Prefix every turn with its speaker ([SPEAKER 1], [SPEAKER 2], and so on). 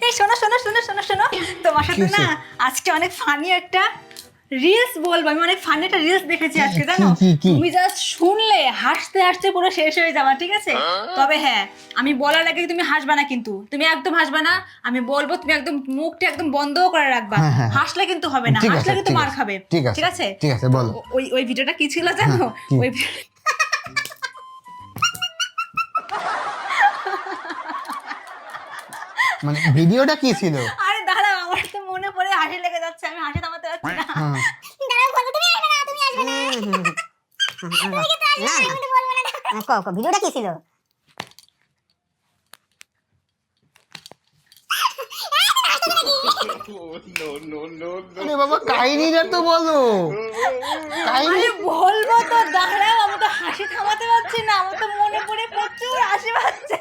[SPEAKER 1] এই শোনো শোনো শোনো শোনো শোনো, তোমার সাথে না আজকে অনেক ফানি একটা রিলস বলবো। আমি অনেক ফানি একটা রিলস দেখেছি আজকে, জানো? তুমি জাস্ট শুনলে হাসতে হাসতে পুরো শেষ হয়ে যাবা, ঠিক আছে? তবে হ্যাঁ, আমি বলার আগে তুমি হাসবা না, কিন্তু তুমি একদম হাসবা না। আমি বলবো, তুমি একদম মুখটা একদম বন্ধ করে রাখবা। হাসলে কিন্তু হবে না, হাসলে কিন্তু মার খাবে। ঠিক আছে?
[SPEAKER 2] ঠিক আছে, বলো।
[SPEAKER 1] ওই ওই ভিডিওটা কি ছিল জানো? ওই
[SPEAKER 2] মানে ভিডিওটা কি ছিল?
[SPEAKER 1] আরে দাঁড়াও, আমার তো মনে পড়ে হাসি লেগে যাচ্ছে, আমি হাসি থামাতে পারছি না।
[SPEAKER 3] দাঁড়াও, বলো, তুমি আসবে না, তুমি আসবে না। তুমি কিন্তু আসবে না, আমি তো বলবো না। ভিডিওটা কি ছিল?
[SPEAKER 2] আরে বাবা, কাহিনীটা তো বলো। কাহিনী
[SPEAKER 1] আরে বলবো তো, দাঁড়াও, আমি তো হাসি থামাতে পারছি না, আমার তো মনে পড়ে প্রচুর হাসি পাচ্ছে।